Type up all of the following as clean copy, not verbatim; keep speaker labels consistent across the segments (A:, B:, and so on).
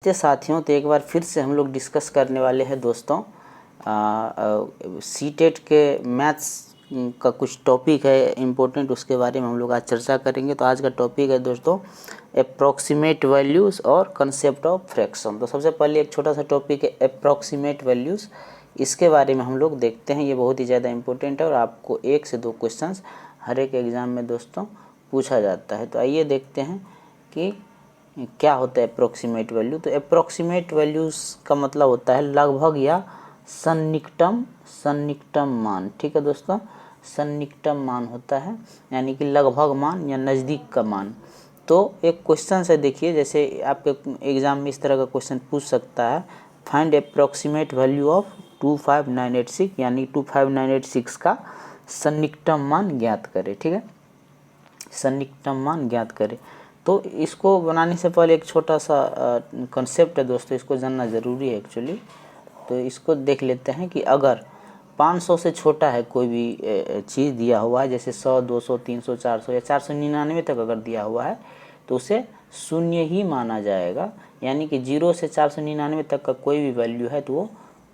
A: नमस्ते साथियों, तो एक बार फिर से हम लोग डिस्कस करने वाले हैं दोस्तों सीटेट के मैथ्स का कुछ टॉपिक है इम्पोर्टेंट, उसके बारे में हम लोग आज चर्चा करेंगे। तो आज का टॉपिक है दोस्तों अप्रॉक्सीमेट वैल्यूज़ और कंसेप्ट ऑफ फ्रैक्शन। तो सबसे पहले एक छोटा सा टॉपिक है अप्रॉक्सीमेट वैल्यूज़, इसके बारे में हम लोग देखते हैं। ये बहुत ही ज़्यादा इम्पोर्टेंट है और आपको 1 से 2 क्वेश्चंस हर एक एग्ज़ाम में दोस्तों पूछा जाता है। तो आइए देखते हैं कि क्या होता है अप्रोक्सीमेट वैल्यू। तो अप्रोक्सीमेट वैल्यूज़ का मतलब होता है लगभग या सन्निकटम मान। ठीक है दोस्तों, सन्निकटम मान होता है, यानी कि लगभग मान या नज़दीक का मान। तो एक क्वेश्चन से देखिए, जैसे आपके एग्ज़ाम में इस तरह का क्वेश्चन पूछ सकता है, फाइंड अप्रोक्सीमेट वैल्यू ऑफ 25986, यानी 25986 का सन्निकटम मान ज्ञात करें। ठीक है, सन्निकटम मान ज्ञात करें। तो इसको बनाने से पहले एक छोटा सा कॉन्सेप्ट है दोस्तों, इसको जानना ज़रूरी है एक्चुअली। तो इसको देख लेते हैं कि अगर 500 से छोटा है कोई भी चीज़ दिया हुआ है, जैसे 100, 200, 300, 400 या 499 तक अगर दिया हुआ है तो उसे शून्य ही माना जाएगा। यानी कि 0 से 499 तक का कोई भी वैल्यू है तो वो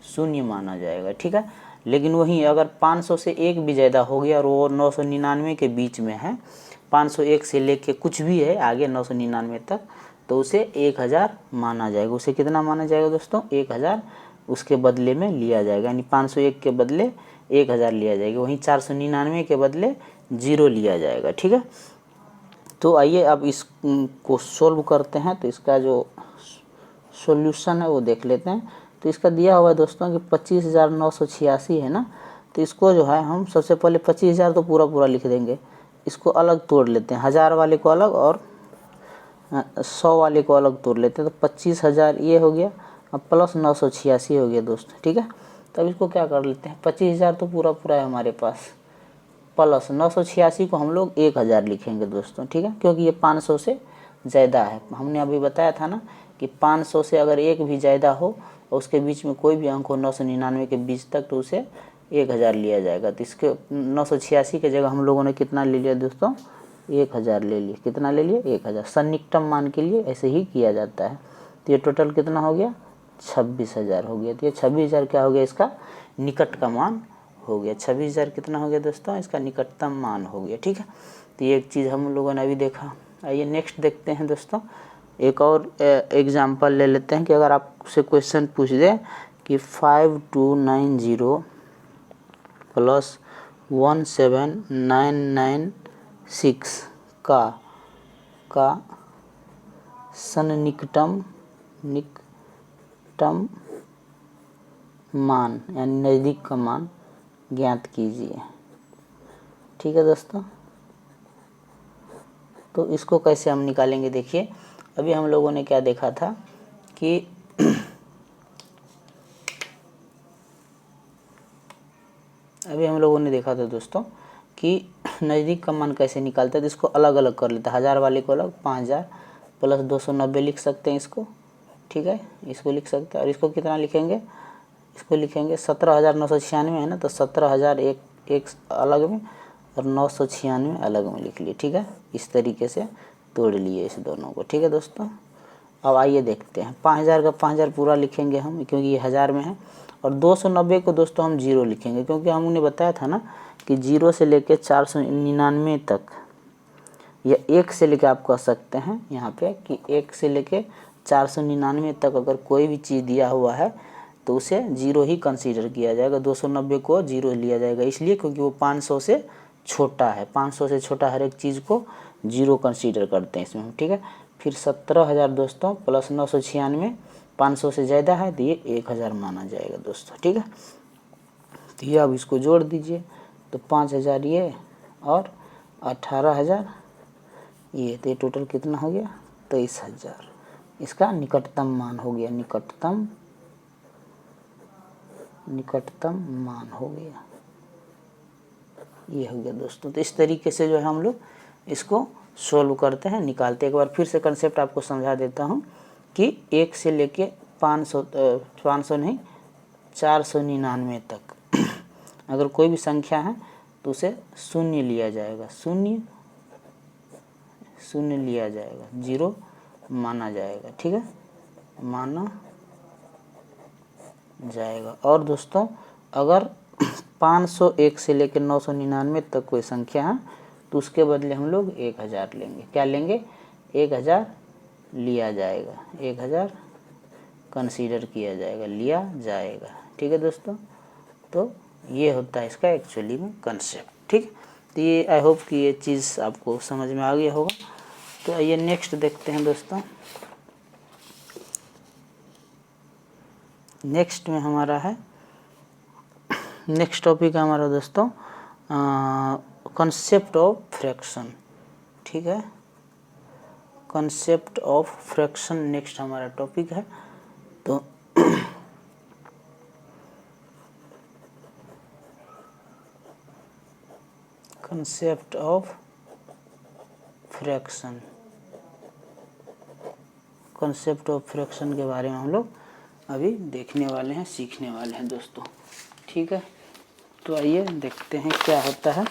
A: शून्य माना जाएगा। ठीक है, लेकिन वहीं अगर 500 से एक भी ज़्यादा हो गया और वो 999 के बीच में है, 501 से लेके कुछ भी है आगे 999 तक, तो उसे 1000 माना जाएगा। उसे कितना माना जाएगा दोस्तों? 1000 उसके बदले में लिया जाएगा, यानी 501 के बदले 1000 लिया जाएगा। वहीं 499 के बदले 0 लिया जाएगा। ठीक है, तो आइए अब इसको सोल्व करते हैं। तो इसका जो सॉल्यूशन है वो देख लेते हैं। तो इसका दिया हुआ है दोस्तों कि 25,986 है ना। तो इसको जो है हम सबसे पहले 25,000 तो पूरा लिख देंगे, इसको अलग तोड़ लेते हैं, 1000 वाले को अलग और 100 वाले को अलग तोड़ लेते हैं। तो 25,000 ये हो गया, अब प्लस 986 हो गया दोस्तों। ठीक है, तब इसको क्या कर लेते हैं, 25,000 तो पूरा है हमारे पास, प्लस 986 को हम लोग 1000 लिखेंगे दोस्तों। ठीक है, क्योंकि ये 500 से ज़्यादा है। हमने अभी बताया था ना कि 500 से अगर एक भी ज़्यादा हो और उसके बीच में कोई भी अंक हो 999 के बीच तक, तो उसे 1000 लिया जाएगा। तो इसके 986 के जगह हम लोगों ने कितना ले लिया दोस्तों? 1000 ले लिए। कितना ले लिए? 1000। सन्निकटम मान के लिए ऐसे ही किया जाता है। तो ये टोटल कितना हो गया? 26,000 हो गया। तो ये 26,000 क्या हो गया? इसका निकट का मान हो गया। 26,000 कितना हो गया दोस्तों? इसका निकटतम मान हो गया। ठीक है, तो ये एक चीज़ हम लोगों ने अभी देखा। आइए नेक्स्ट देखते हैं दोस्तों, एक और एग्जाम्पल ले लेते हैं कि अगर आपसे क्वेश्चन पूछ दे कि 5290 प्लस 17996 का सन्निकटम मान यानी नज़दीक का मान ज्ञात कीजिए। ठीक है दोस्तों, तो इसको कैसे हम निकालेंगे? देखिए, अभी हम लोगों ने क्या देखा था कि अभी हम लोगों ने देखा था दोस्तों कि नज़दीक का मान कैसे निकालते हैं। तो इसको अलग अलग कर लेते हैं, 1000 वाले को अलग, 5000 प्लस 290 लिख सकते हैं इसको। ठीक है, इसको लिख सकते हैं। और इसको कितना लिखेंगे? इसको लिखेंगे 17,996 है ना, तो 17,000 एक अलग में और 996 अलग में लिख लिए। ठीक है, इस तरीके से तोड़ लिए इस दोनों को। ठीक है दोस्तों, अब आइए देखते हैं। 5000 का 5000 पूरा लिखेंगे हम, क्योंकि ये 1000 में है। और 290 को दोस्तों हम 0 लिखेंगे, क्योंकि हमने बताया था ना कि 0 से लेकर 499 तक, या 1 से लेकर आप कह सकते हैं यहाँ पे कि 1 से लेकर 499 तक अगर कोई भी चीज़ दिया हुआ है तो उसे 0 ही कंसीडर किया जाएगा। 290 को 0 लिया जाएगा, इसलिए क्योंकि वो 500 से छोटा है। 500 से छोटा हर एक चीज़ को 0 कंसीडर करते हैं इसमें। ठीक है, फिर 17,000 दोस्तों प्लस 996, 500 से ज़्यादा है तो ये 1000 माना जाएगा दोस्तों। ठीक है, तो ये अब इसको जोड़ दीजिए, तो 5000 ये और 18,000 ये, तो ये टोटल कितना हो गया? 23,000। इसका निकटतम मान हो गया, निकटतम मान हो गया, ये हो गया दोस्तों। तो इस तरीके से जो है हम लोग इसको सोल्व करते हैं, निकालते हैं। एक बार फिर से कंसेप्ट आपको समझा देता हूँ कि 1 से लेके 500 नहीं 499 तक अगर कोई भी संख्या है तो उसे शून्य लिया जाएगा, शून्य लिया जाएगा, 0 माना जाएगा। ठीक है, माना जाएगा। और दोस्तों अगर 501 से लेकर 999 तक कोई संख्या है तो उसके बदले हम लोग 1000 लेंगे। क्या लेंगे? 1000 लिया जाएगा, 1000 कंसीडर किया जाएगा, लिया जाएगा। ठीक है दोस्तों, तो ये होता है इसका एक्चुअली में कंसेप्ट। ठीक, तो ये आई होप कि ये चीज़ आपको समझ में आ गया होगा। तो आइए नेक्स्ट देखते हैं दोस्तों। नेक्स्ट में हमारा है, नेक्स्ट टॉपिक है हमारा दोस्तों कंसेप्ट ऑफ फ्रैक्शन। ठीक है, कंसेप्ट ऑफ फ्रैक्शन नेक्स्ट हमारा टॉपिक है। तो concept of fraction, concept of fraction के बारे में हम लोग अभी देखने वाले हैं, सीखने वाले हैं दोस्तों। ठीक है, तो आइए देखते हैं क्या होता है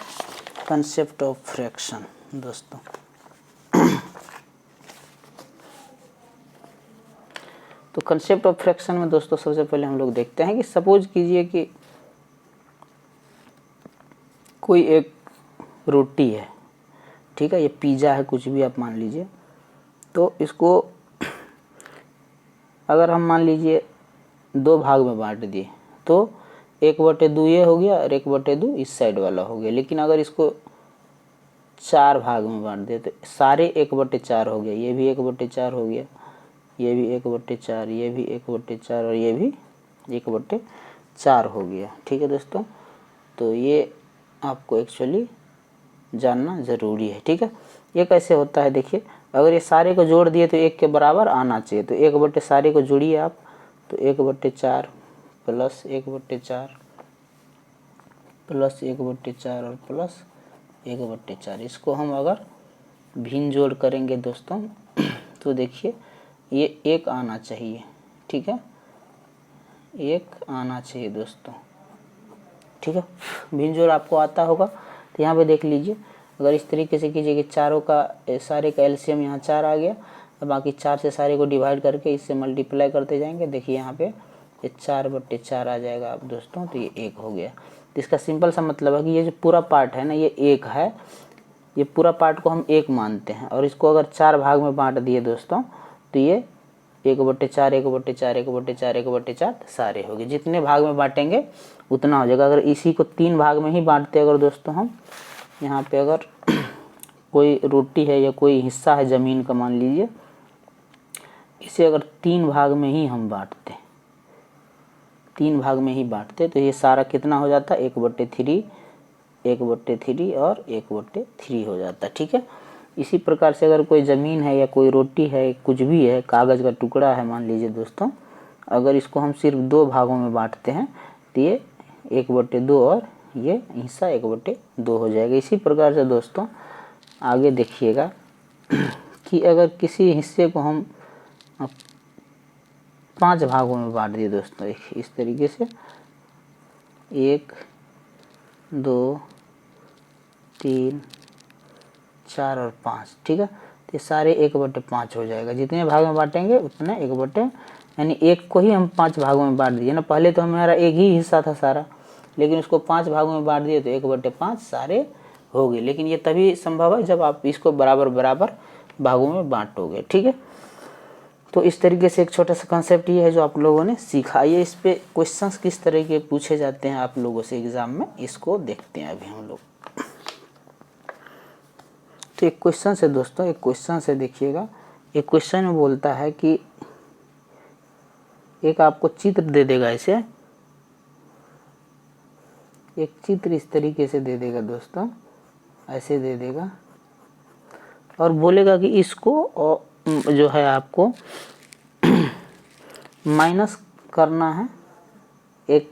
A: कंसेप्ट ऑफ फ्रैक्शन दोस्तों। तो कंसेप्ट ऑफ फ्रैक्शन में दोस्तों सबसे पहले हम लोग देखते हैं कि सपोज कीजिए कि कोई एक रोटी है, ठीक है, ये पिज़्ज़ा है, कुछ भी आप मान लीजिए। तो इसको अगर हम मान लीजिए 2 भाग में बांट दिए तो 1/2 ये हो गया और 1/2 इस साइड वाला हो गया। लेकिन अगर इसको 4 भाग में बांट दिए तो सारे 1/4 हो गया, ये भी 1/4 हो गया, ये भी 1/4, ये भी 1/4 और ये भी 1/4 हो गया। ठीक है दोस्तों, तो ये आपको एक्चुअली जानना ज़रूरी है। ठीक है, ये कैसे होता है देखिए, अगर ये सारे को जोड़ दिए तो 1 के बराबर आना चाहिए। तो 1/, सारे को जोड़िए आप, तो 1/4 प्लस 1/4 प्लस 1/4 और प्लस 1/4। इसको हम अगर भिन्न जोड़ करेंगे दोस्तों तो देखिए ये 1 आना चाहिए। ठीक है, 1 आना चाहिए दोस्तों। ठीक है, भिन्न जोड़ आपको आता होगा तो यहाँ पे देख लीजिए। अगर इस तरीके से कीजिए कि चारों का सारे का एलसीएम यहाँ 4 आ गया, और बाकी 4 से सारे को डिवाइड करके इससे मल्टीप्लाई करते जाएंगे। देखिए यहाँ पे ये 4/4 आ जाएगा आप दोस्तों, तो ये 1 हो गया। तो इसका सिंपल सा मतलब है कि ये जो पूरा पार्ट है ना, ये 1 है, ये पूरा पार्ट को हम 1 मानते हैं। और इसको अगर 4 भाग में बांट दिए दोस्तों तो ये 1/4 1/4 1/4 1/4 सारे हो गए। जितने भाग में बांटेंगे उतना हो जाएगा। अगर इसी को 3 भाग में ही बांटते अगर दोस्तों हम, यहाँ पे अगर कोई रोटी है या कोई हिस्सा है ज़मीन का मान लीजिए, इसे अगर 3 भाग में ही हम बांटते, 3 भाग में ही बांटते तो ये सारा कितना हो जाता? 1/3 1/3 और 1/3 हो जाता। ठीक है, इसी प्रकार से अगर कोई ज़मीन है या कोई रोटी है, कुछ भी है, कागज़ का टुकड़ा है मान लीजिए दोस्तों, अगर इसको हम सिर्फ 2 भागों में बांटते हैं तो ये 1/2 और ये हिस्सा 1/2 हो जाएगा। इसी प्रकार से दोस्तों आगे देखिएगा कि अगर किसी हिस्से को हम 5 भागों में बांट दिए दोस्तों, इस तरीके से 1 2 3 4 और 5। ठीक है, तो ये सारे 1/5 हो जाएगा। जितने भाग में बांटेंगे उतने 1/, यानी 1 को ही हम 5 भागों में बांट दिए ना। पहले तो हमारा 1 ही हिस्सा था सारा, लेकिन उसको 5 भागों में बांट दिए तो 1/5 सारे हो गए। लेकिन ये तभी संभव है जब आप इसको बराबर बराबर भागों में बांटोगे। ठीक है, तो इस तरीके से एक छोटा सा कंसेप्ट ये है जो आप लोगों ने सीखा। ये इस पे क्वेश्चंस किस तरह के पूछे जाते हैं आप लोगों से एग्जाम में, इसको देखते हैं अभी हम लोग। तो एक क्वेश्चन से दोस्तों, एक क्वेश्चन से देखिएगा। एक क्वेश्चन में बोलता है कि एक आपको चित्र दे देगा, ऐसे एक चित्र इस तरीके से दे देगा दोस्तों, ऐसे दे देगा और बोलेगा कि इसको जो है आपको माइनस करना है। एक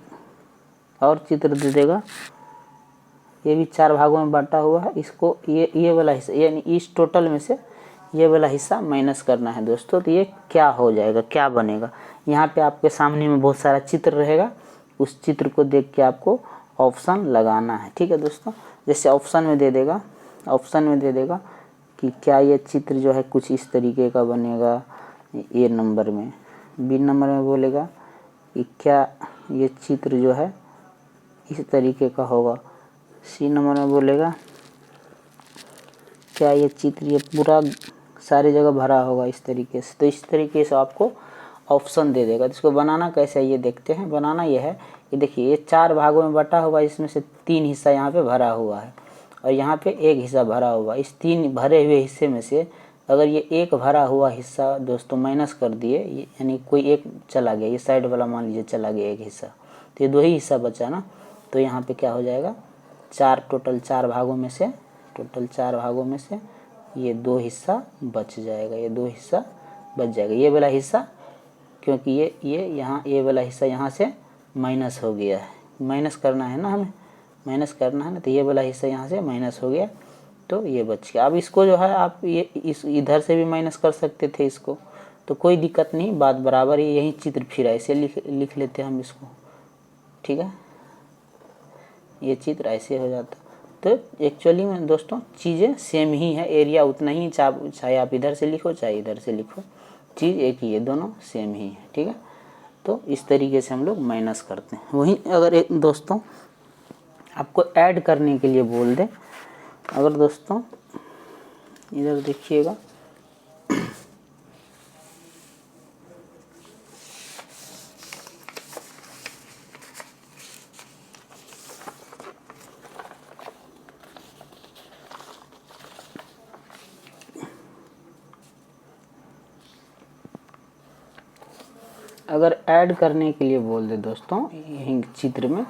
A: और चित्र दे देगा, ये भी 4 भागों में बांटा हुआ है। इसको ये वाला हिस्सा, यानी इस टोटल में से ये वाला हिस्सा माइनस करना है दोस्तों। तो ये क्या हो जाएगा, क्या बनेगा? यहाँ पे आपके सामने में बहुत सारा चित्र रहेगा, उस चित्र को देख के आपको ऑप्शन लगाना है। ठीक है दोस्तों, जैसे ऑप्शन में दे देगा, ऑप्शन में दे देगा कि क्या ये चित्र जो है कुछ इस तरीके का बनेगा, ए नंबर में, बी नंबर में बोलेगा कि क्या ये चित्र जो है इस तरीके का होगा। सी नंबर में बोलेगा क्या ये चित्र ये पूरा सारी जगह भरा होगा इस तरीके से। तो इस तरीके से आपको ऑप्शन दे देगा। तो इसको बनाना कैसे है ये देखते हैं। बनाना ये है कि देखिए ये 4 भागों में बटा हुआ, इसमें से 3 हिस्सा यहाँ पे भरा हुआ है और यहाँ पे 1 हिस्सा भरा हुआ। इस 3 भरे हुए हिस्से में से अगर ये 1 भरा हुआ हिस्सा दोस्तों माइनस कर दिए, यानी कोई एक चला गया, ये साइड वाला मान लीजिए चला गया 1 हिस्सा, तो ये 2 ही हिस्सा बचा ना। तो यहाँ पे क्या हो जाएगा, टोटल 4 भागों में से ये 2 हिस्सा बच जाएगा, ये 2 हिस्सा बच जाएगा। ये वाला हिस्सा क्योंकि ये यहाँ ये वाला हिस्सा यहाँ से माइनस हो गया है, माइनस करना है ना, हमें माइनस करना है ना, तो ये वाला हिस्सा यहाँ से माइनस हो गया तो ये बच गया। अब इसको जो है आप ये इस इधर से भी माइनस कर सकते थे इसको, तो कोई दिक्कत नहीं, बात बराबर ही। यही चित्र फिर ऐसे लिख लेते हैं हम इसको, ठीक है, ये चित्र ऐसे हो जाता। तो एक्चुअली में दोस्तों चीज़ें सेम ही है, एरिया उतना ही, चाहे आप इधर से लिखो चाहे इधर से लिखो, चीज़ एक ही है, दोनों सेम ही है, ठीक है। तो इस तरीके से हम लोग माइनस करते हैं। वहीं अगर एक दोस्तों आपको ऐड करने के लिए बोल दे, अगर दोस्तों इधर देखिएगा, अगर ऐड करने के लिए बोल दे दोस्तों यही चित्र में,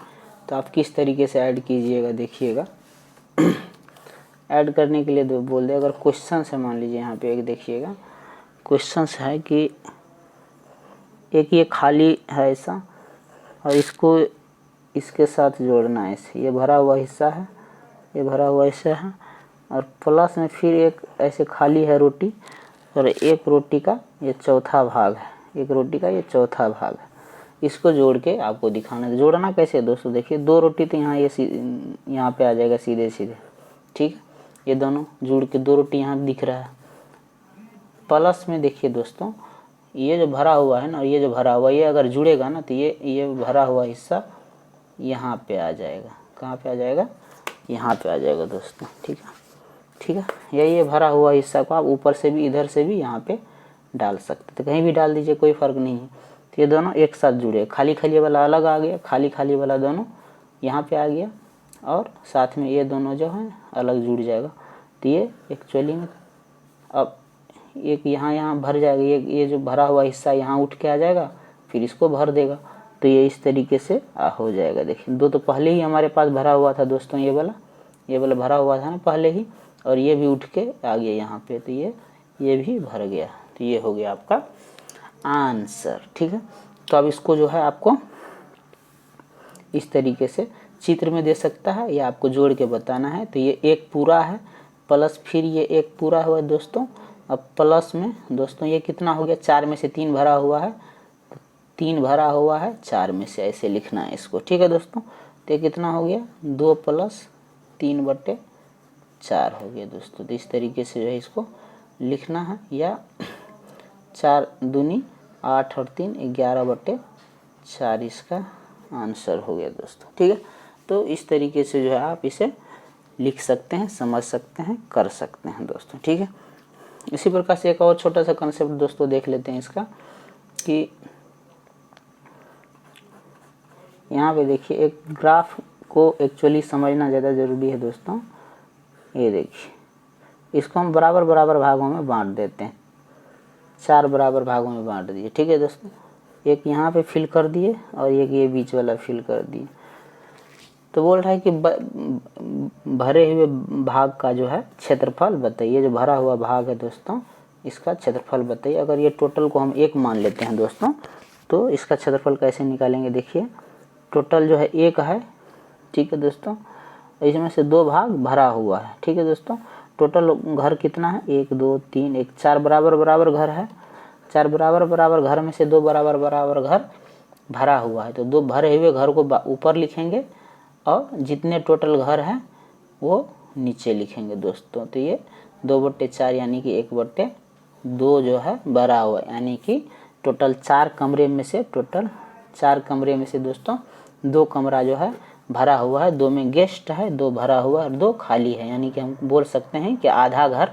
A: तो आप किस तरीके से ऐड कीजिएगा देखिएगा। ऐड करने के लिए बोल दे, अगर क्वेश्चन है, मान लीजिए यहाँ पे एक देखिएगा क्वेश्चन है कि एक ये खाली है ऐसा और इसको इसके साथ जोड़ना है ऐसे, ये भरा हुआ हिस्सा है, ये भरा हुआ हिस्सा है और प्लस में फिर एक ऐसे खाली है रोटी और एक रोटी का ये चौथा भाग है, एक रोटी का ये चौथा भाग है। इसको जोड़ के आपको दिखाना है। जोड़ना कैसे है दोस्तों, देखिए 2 रोटी तो यहाँ ये यहाँ पे आ जाएगा सीधे सीधे, ठीक है, ये दोनों जुड़ के 2 रोटी यहाँ दिख रहा है। प्लस में देखिए दोस्तों ये जो भरा हुआ है ना, ये जो भरा हुआ ये अगर जुड़ेगा ना तो ये भरा हुआ हिस्सा यहाँ पे आ जाएगा। कहाँ पे आ जाएगा, यहाँ पे आ जाएगा दोस्तों, ठीक है, ठीक है। ये भरा हुआ हिस्सा को आप ऊपर से भी इधर से भी यहाँ पे डाल सकते, तो कहीं भी डाल दीजिए, कोई फ़र्क नहीं है। तो ये दोनों एक साथ जुड़े, खाली खाली वाला अलग आ गया, खाली खाली वाला दोनों यहाँ पे आ गया और साथ में ये दोनों जो है अलग जुड़ जाएगा। तो ये एक्चुअली में अब एक यहाँ भर जाएगा, ये जो भरा हुआ हिस्सा यहाँ उठ के आ जाएगा, फिर इसको भर देगा, तो ये इस तरीके से हो जाएगा। देखिए 2 तो पहले ही हमारे पास भरा हुआ था दोस्तों, ये वाला भरा हुआ था ना पहले ही, और ये भी उठ के आ गया यहाँ पे, तो ये भी भर गया, तो ये हो गया आपका आंसर, ठीक है। तो अब इसको जो है आपको इस तरीके से चित्र में दे सकता है या आपको जोड़ के बताना है। तो ये एक पूरा है प्लस फिर ये एक पूरा हुआ दोस्तों। अब प्लस में दोस्तों ये कितना हो गया, 4 में से 3 भरा हुआ है, 3 भरा हुआ है 4 में से, ऐसे लिखना है इसको, ठीक है दोस्तों। तो ये कितना हो गया, 2 + 3/4 हो गया दोस्तों। तो इस तरीके से जो है इसको लिखना है, या 4 दूनी 8 और 3 11/4 इसका आंसर हो गया दोस्तों, ठीक है। तो इस तरीके से जो है आप इसे लिख सकते हैं, समझ सकते हैं, कर सकते हैं दोस्तों, ठीक है। इसी प्रकार से एक और छोटा सा कंसेप्ट दोस्तों देख लेते हैं इसका, कि यहाँ पे देखिए एक ग्राफ को एक्चुअली समझना ज़्यादा ज़रूरी है दोस्तों। ये देखिए इसको हम बराबर बराबर भागों में बांट देते हैं, 4 बराबर भागों में बांट दिए, ठीक है दोस्तों। एक यहाँ पे फिल कर दिए और एक ये बीच वाला फिल कर दिए। तो बोल रहा है कि भरे हुए भाग का जो है क्षेत्रफल बताइए। जो भरा हुआ भाग है दोस्तों इसका क्षेत्रफल बताइए। अगर ये टोटल को हम 1 मान लेते हैं दोस्तों, तो इसका क्षेत्रफल कैसे निकालेंगे, देखिए टोटल जो है 1 है, ठीक है दोस्तों, इसमें से 2 भाग भरा हुआ है, ठीक है दोस्तों। टोटल घर कितना है, 1 2 3 1 4 बराबर बराबर घर है, 4 बराबर बराबर घर में से 2 बराबर बराबर घर भरा हुआ है। तो 2 भरे हुए घर को ऊपर लिखेंगे और जितने टोटल घर हैं वो नीचे लिखेंगे दोस्तों। तो ये 2/4 यानी कि 1/2 जो है भरा हुआ, यानी कि टोटल 4 कमरे में से दोस्तों 2 कमरा जो है भरा हुआ है, 2 में गेस्ट है, 2 भरा हुआ है और 2 खाली है। यानी कि हम बोल सकते हैं कि आधा घर,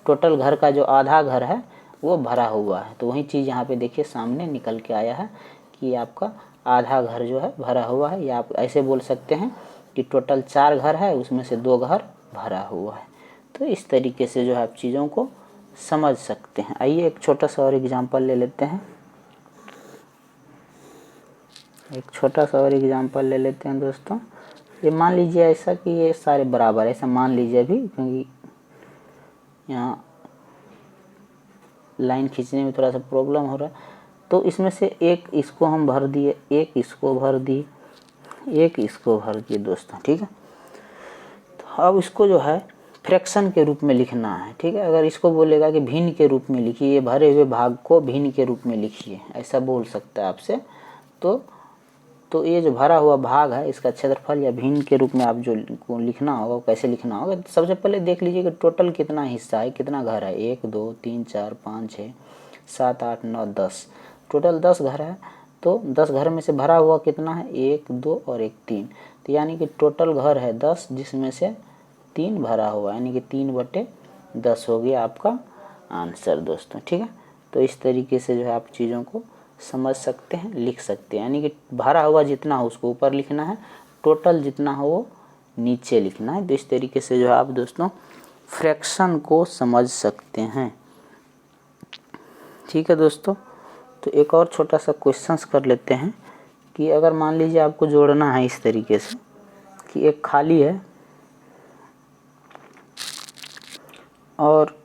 A: टोटल घर का जो आधा घर है वो भरा हुआ है। तो वही चीज़ यहाँ पे देखिए सामने निकल के आया है कि आपका आधा घर जो है भरा हुआ है, या आप ऐसे बोल सकते हैं कि टोटल 4 घर है, उसमें से 2 घर भरा हुआ है। तो इस तरीके से जो है आप चीज़ों को समझ सकते हैं। आइए एक छोटा सा और एग्जाम्पल ले लेते हैं। दोस्तों, ये मान लीजिए ऐसा कि ये सारे बराबर, ऐसा मान लीजिए अभी, क्योंकि यहाँ लाइन खींचने में थोड़ा सा प्रॉब्लम हो रहा है। तो इसमें से एक इसको हम भर दिए, एक इसको भर दिए, एक इसको भर दिए दोस्तों, ठीक है। तो अब इसको जो है फ्रैक्शन के रूप में लिखना है, ठीक है। अगर इसको बोलेगा कि भिन्न के रूप में लिखिए, ये भरे हुए भाग को भिन्न के रूप में लिखिए, ऐसा बोल सकता है आपसे। तो ये जो भरा हुआ भाग है इसका क्षेत्रफल या भिन्न के रूप में आप जो लिखना होगा, कैसे लिखना होगा, तो सबसे पहले देख लीजिए कि टोटल कितना हिस्सा है, कितना घर है। 1 2 3 4 5 6 7 8 9 10, टोटल 10 घर है। तो 10 घर में से भरा हुआ कितना है, 1 2 और 1 3। तो यानी कि टोटल घर है 10, जिसमें से 3 भरा हुआ, यानी कि 3/10 हो गया आपका आंसर दोस्तों, ठीक है। तो इस तरीके से जो है आप चीज़ों को समझ सकते हैं, लिख सकते हैं। यानी कि भरा हुआ जितना हो उसको ऊपर लिखना है, टोटल जितना हो वो नीचे लिखना है। तो इस तरीके से जो है आप दोस्तों फ्रैक्शन को समझ सकते हैं, ठीक है दोस्तों। तो एक और छोटा सा क्वेश्चंस कर लेते हैं कि अगर मान लीजिए आपको जोड़ना है इस तरीके से कि एक खाली है और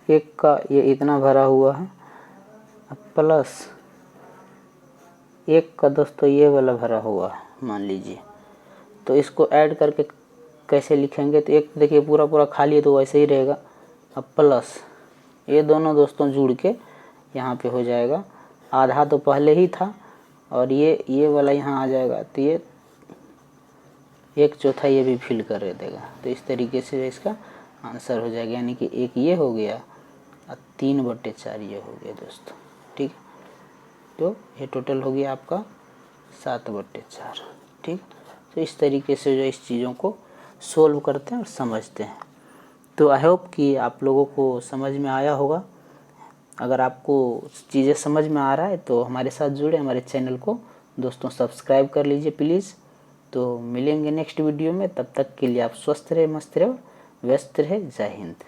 A: एक का ये इतना भरा हुआ है, प्लस एक का दोस्तों ये वाला भरा हुआ है मान लीजिए। तो इसको ऐड करके कैसे लिखेंगे, तो एक देखिए पूरा खाली है तो वैसे ही रहेगा, अब प्लस ये दोनों दोस्तों जुड़ के यहाँ पे हो जाएगा, आधा तो पहले ही था और ये वाला यहाँ आ जाएगा, तो ये 1/4 ये भी फिल कर देगा। तो इस तरीके से इसका आंसर हो जाएगा, यानी कि एक ये हो गया और 3/4 ये हो गया दोस्तों, ठीक है। तो ये टोटल हो गया आपका 7/4, ठीक। तो इस तरीके से जो इस चीज़ों को सोल्व करते हैं और समझते हैं। तो आई होप कि आप लोगों को समझ में आया होगा। अगर आपको चीज़ें समझ में आ रहा है तो हमारे साथ जुड़े, हमारे चैनल को दोस्तों सब्सक्राइब कर लीजिए प्लीज़। तो मिलेंगे नेक्स्ट वीडियो में, तब तक के लिए आप स्वस्थ रहे, मस्त रहे, व्यस्त रहे। जय हिंद।